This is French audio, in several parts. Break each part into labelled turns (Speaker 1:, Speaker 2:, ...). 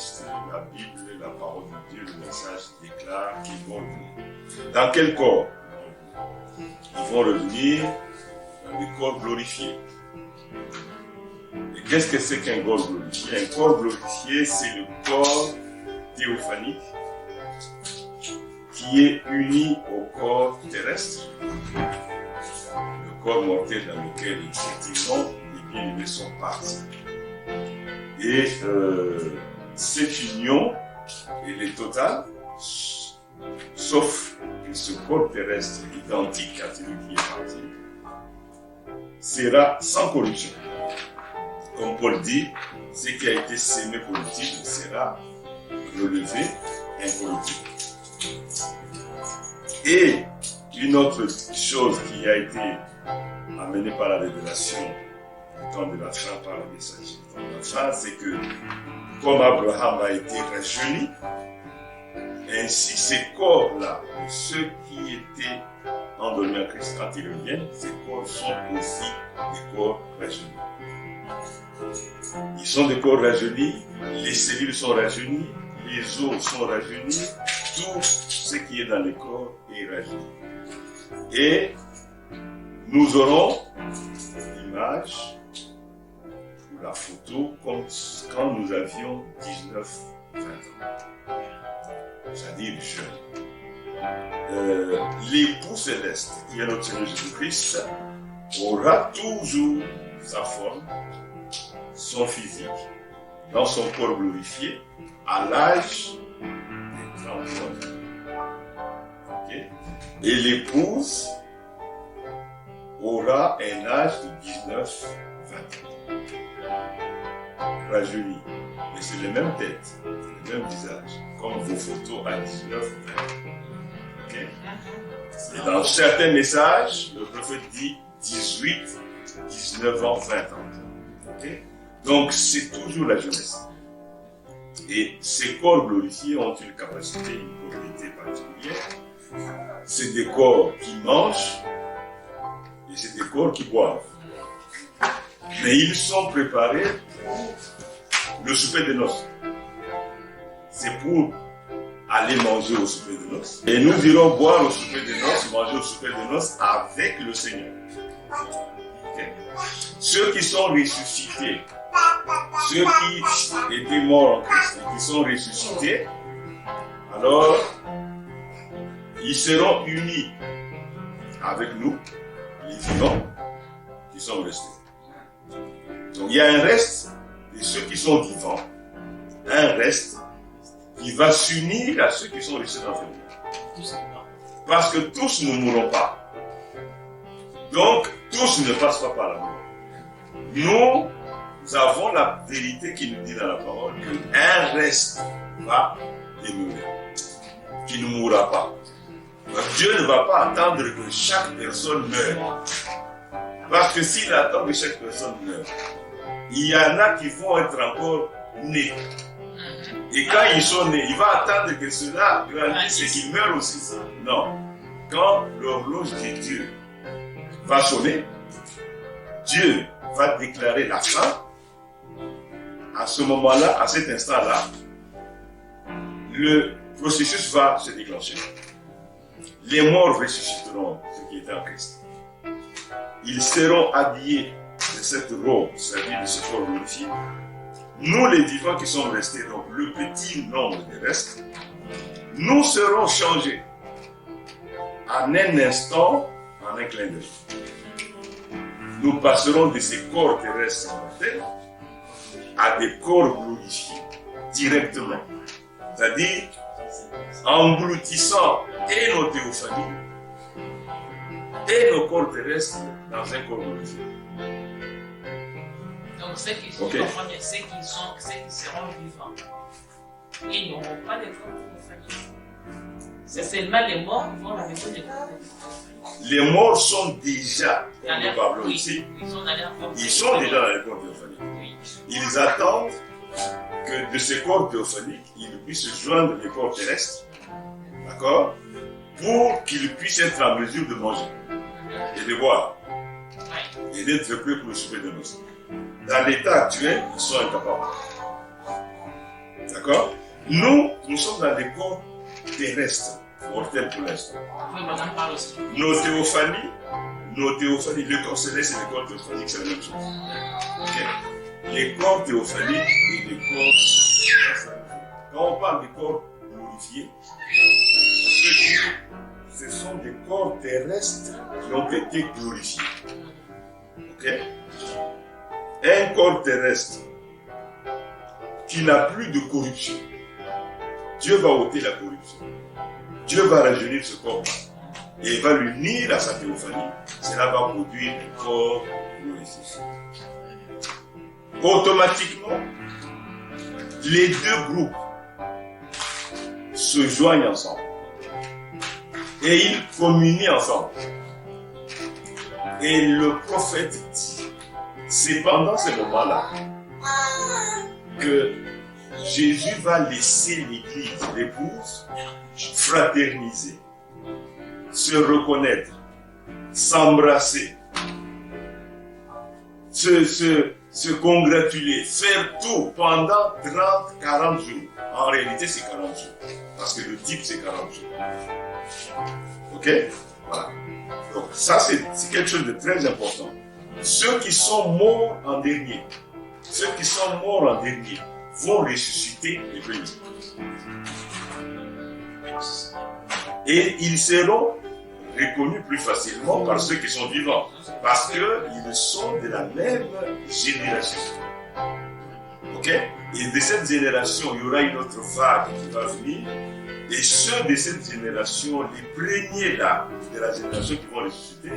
Speaker 1: texte, la Bible, la parole de Dieu, le message déclare qu'ils vont revenir. Dans quel corps? Ils vont revenir dans des corps glorifiés. Et qu'est-ce que c'est qu'un corps glorifié? Un corps glorifié, c'est le corps théophanique qui est uni au corps terrestre, le corps mortel dans lequel effectivement les bien-aimés sont partis. Et cette union, elle est totale, sauf que ce corps terrestre identique à celui qui est parti sera sans corruption. Comme Paul dit, ce qui a été sémé corruptible sera relevé incorruptible. Et une autre chose qui a été amenée par la révélation du temps de la fin, par le messager du temps de la fin, c'est que comme Abraham a été rajeuni, ainsi ces corps-là, ceux qui étaient endormis en Christ quand ils reviennent, ces corps sont aussi des corps rajeunis. Ils sont des corps rajeunis, les cellules sont rajeunies, les os sont rajeunis, tout ce qui est dans le corps est rajeuni. Et nous aurons l'image ou la photo comme quand nous avions 19-20 ans, c'est-à-dire jeunes. L'époux céleste, qui est notre Seigneur Jésus-Christ, aura toujours sa forme, son physique, dans son corps glorifié, à l'âge de 30 ans. Okay? Et l'épouse aura un âge de 19-20 ans. Rajeuni. Mais c'est les mêmes têtes, le même visage, comme vos photos à 19-20 ans. Okay? Et dans certains messages, le prophète dit 18, 19 ans, 20 ans. Okay? Donc c'est toujours la jeunesse. Et ces corps glorifiés ont une capacité, une propriété particulière. C'est des corps qui mangent et c'est des corps qui boivent. Mais ils sont préparés pour le souper de noces. C'est pour aller manger au souper de noces. Et nous irons boire au souper de noces, manger au souper de noces avec le Seigneur. Okay. Ceux qui sont ressuscités, ceux qui étaient morts en Christ et qui sont ressuscités, alors ils seront unis avec nous, les vivants, qui sont restés. Donc il y a un reste de ceux qui sont vivants, un reste qui va s'unir à ceux qui sont restés dans le monde. Parce que tous ne mourront pas. Donc tous ne passent pas par la mort. Nous avons la vérité qui nous dit dans la parole qu'un reste va demeurer, qui ne mourra pas. Dieu ne va pas attendre que chaque personne meure. Parce que s'il attend que chaque personne meure, il y en a qui vont être encore nés. Et quand ils sont nés, il va attendre que cela grandisse et qu'ils meurent aussi. Non. Quand l'horloge de Dieu va sonner, Dieu va déclarer la fin. À ce moment-là, à cet instant-là, le processus va se déclencher. Les morts ressusciteront, ceux qui étaient en Christ. Ils seront habillés de cette robe, c'est-à-dire de ce corps glorifié. Nous, les vivants qui sommes restés, donc le petit nombre des restes, nous serons changés en un instant, en un clin d'œil. Nous passerons de ces corps terrestres mortels à des corps glorifiés directement. C'est-à-dire engloutissant et nos théophanies et nos corps terrestres dans un corps glorifié.
Speaker 2: Donc ceux qui sont ceux qui seront vivants, ils n'auront pas de corps théophaniques. C'est seulement les morts qui vont avec des corps théophaniques.
Speaker 1: Les morts sont déjà, nous parlons ici,
Speaker 2: ils sont
Speaker 1: déjà dans les corps théophaniques. Oui. Ils attendent que de ces corps théophaniques, ils puissent se joindre les corps terrestres, d'accord, pour qu'ils puissent être en mesure de manger et de boire et d'être prêts pour le souper de noces. Dans l'état actuel, ils sont incapables. D'accord? Nous sommes dans des corps terrestres, mortels pour l'instant.
Speaker 2: Oui, madame parle aussi.
Speaker 1: Nos théophanies, le corps céleste et le corps théophanique, c'est la même chose. Okay? Les corps théophaniques et les corps... Quand on parle des corps glorifiés, on peut dire que ce sont des corps terrestres qui ont été glorifiés. Ok? Un corps terrestre qui n'a plus de corruption, Dieu va ôter la corruption. Dieu va rajeunir ce corps et il va l'unir à sa théophanie. Cela va produire un corps glorifié. Automatiquement, les deux groupes se joignent ensemble et ils communient ensemble. Et le prophète dit, c'est pendant ce moment-là que Jésus va laisser l'Église, l'épouse, fraterniser, se reconnaître, s'embrasser, se congratuler, faire tout pendant 30-40 jours. En réalité, c'est 40 jours. Parce que le type, c'est 40 jours. Ok? Voilà. Donc, ça, c'est quelque chose de très important. Ceux qui sont morts en dernier, vont ressusciter les premiers. Et ils seront reconnus plus facilement par ceux qui sont vivants. Parce qu'ils sont de la même génération. Ok? Et de cette génération, il y aura une autre vague qui va venir. Et ceux de cette génération, les premiers là, de la génération qui vont ressusciter,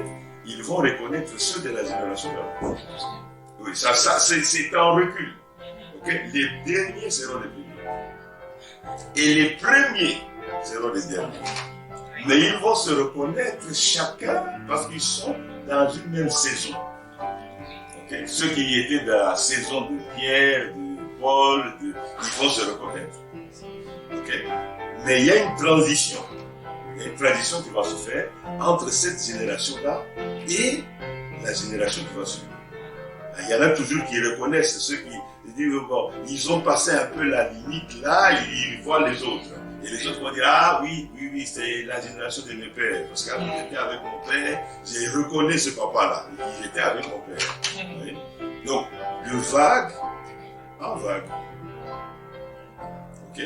Speaker 1: ils vont reconnaître ceux de la génération d'avant. Oui, ça c'est en recul. Okay? Les derniers seront les premiers. Et les premiers seront les derniers. Mais ils vont se reconnaître chacun parce qu'ils sont dans une même saison. Okay? Ceux qui étaient dans la saison de Pierre, de Paul, ils vont se reconnaître. Okay? Mais il y a une transition. Il y a une transition qui va se faire entre cette génération-là et la génération qui va suivre. Il y en a toujours qui reconnaissent ceux qui disent, bon, ils ont passé un peu la limite là, ils voient les autres. Et les autres vont dire, ah oui, c'est la génération de mes pères. Parce que quand j'étais avec mon père, j'ai reconnu ce papa-là. Il était avec mon père. Oui. Donc, de vague en vague. Ok?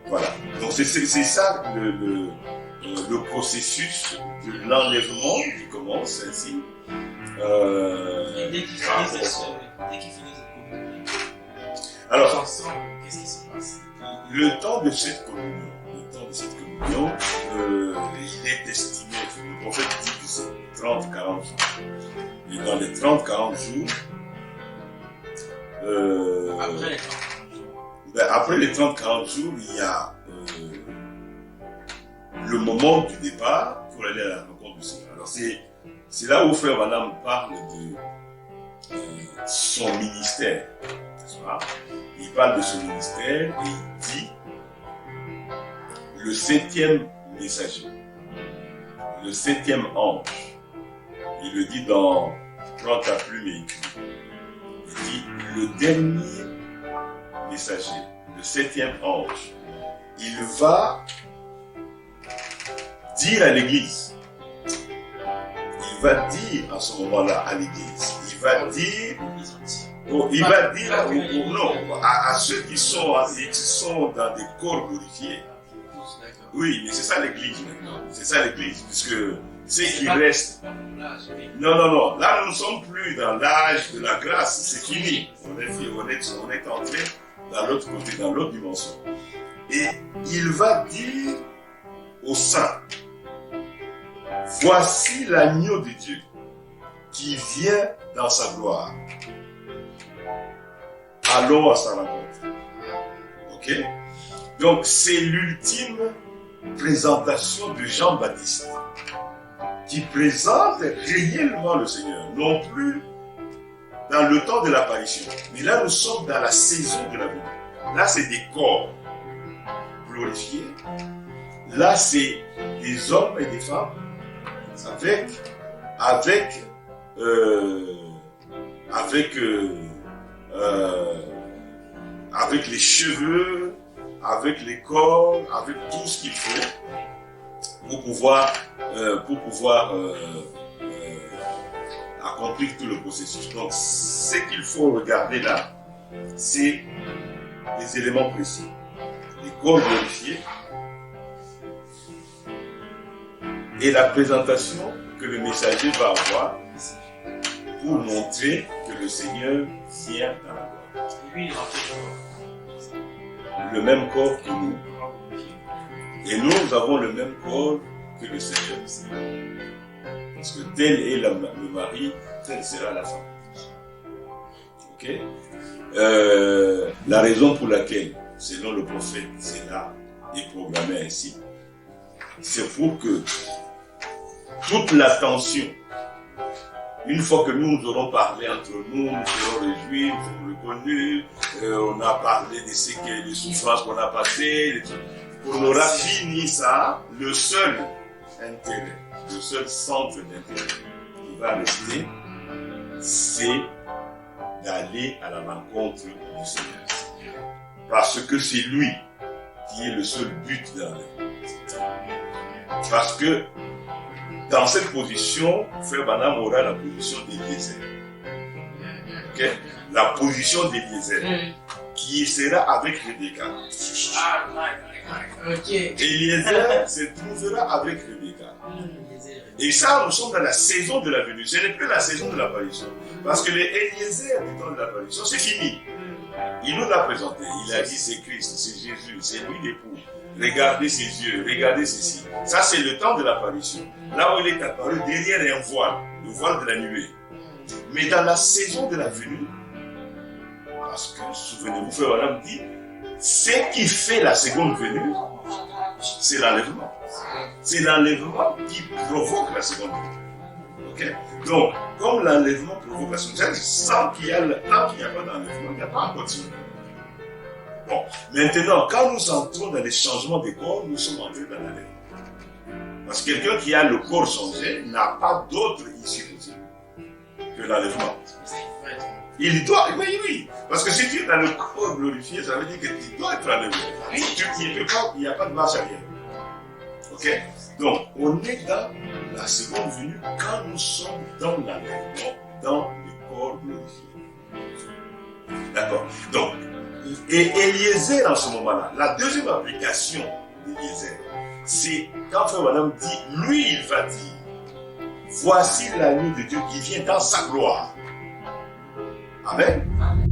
Speaker 1: Voilà. Donc, c'est ça le processus de l'enlèvement qui commence ainsi.
Speaker 3: Dès qu'ils finissent
Speaker 1: alors,
Speaker 3: qu'est-ce qui se passe?
Speaker 1: le temps de cette communion, il est estimé, le prophète dit que c'est 30-40 jours. Et dans les 30-40 jours, après les 30-40 jours, il y a le moment du départ pour aller à la rencontre du Seigneur. Alors c'est là où Frère Branham parle de son ministère. Il parle de son ministère et il dit le 7e messager, le 7e ange. Il le dit dans Prends ta plume et écris. Il dit le dernier messager, le 7e ange. Il va dire à l'église. Il va dire à ce moment-là à l'église. Il va dire à ceux qui sont dans des corps glorifiés. Oui, mais c'est ça l'église maintenant. C'est ça l'église, puisque c'est qui reste. Non. Là, nous ne sommes plus dans l'âge de la grâce. C'est fini. On est entré dans l'autre côté, dans l'autre dimension. Et il va dire aux saints, voici l'agneau de Dieu qui vient dans sa gloire. Allons à sa rencontre. Ok? Donc, c'est l'ultime présentation de Jean-Baptiste qui présente réellement le Seigneur, non plus dans le temps de l'apparition. Mais là, nous sommes dans la saison de la venue. Là, c'est des corps glorifiés. Là, c'est des hommes et des femmes avec les cheveux avec les corps, avec tout ce qu'il faut pour pouvoir accomplir tout le processus. Donc, ce qu'il faut regarder là, c'est des éléments précis. Les corps glorifiés et la présentation que le messager va avoir pour montrer que le Seigneur vient dans la gloire.
Speaker 3: Lui, il remplit
Speaker 1: le même corps que nous. Et nous avons le même corps que le Seigneur. Parce que tel est le mari, telle sera la femme. Ok? La raison pour laquelle, selon le prophète, cela est programmé ainsi, c'est pour que toute l'attention, une fois que nous aurons parlé entre nous, nous serons réjouis, nous serons reconnus, on a parlé de ce que les souffrances qu'on a passées, on aura fini ça, le seul intérêt, le seul centre d'intérêt qui va rester, c'est d'aller à la rencontre du Seigneur. Parce que c'est lui qui est le seul but dans la vie. Parce que dans cette position, Frère Branham aura la position d'Eliezer. Okay? La position d'Eliezer, qui sera avec Rebecca. Eliezer se trouvera avec Rebecca. Et ça, nous sommes dans la saison de la venue. Ce n'est plus la saison de l'apparition. Parce que les Eliezer du temps de l'apparition, c'est fini. Il nous l'a présenté. Il a dit c'est Christ, c'est Jésus, c'est lui l'époux. Regardez ses yeux, regardez ceci. Ça, c'est le temps de l'apparition. Là où il est apparu, derrière un voile, le voile de la nuée. Mais dans la saison de la venue, parce que, souvenez-vous, Frère Branham dit, ce qui fait la seconde venue, c'est l'enlèvement. C'est l'enlèvement qui provoque la seconde venue. Okay? Donc, comme l'enlèvement provoque la seconde venue, tant qu'il n'y a pas d'enlèvement, il n'y a pas encore de seconde venue. Bon, maintenant, quand nous entrons dans les changements des corps, nous sommes entrés dans l'enlèvement. Parce que quelqu'un qui a le corps changé n'a pas d'autre issue possible que l'enlèvement. Il doit, oui. Parce que si tu es dans le corps glorifié, ça veut dire que tu dois être enlevé. Il n'y a pas de marche arrière. Ok? Donc, on est dans la seconde venue quand nous sommes dans l'enlèvement, dans le corps glorifié. D'accord? Donc, et Eliezer en ce moment-là, la deuxième application d'Eliezer, c'est quand Frère Branham dit, lui il va dire, voici l'agneau de Dieu qui vient dans sa gloire. Amen.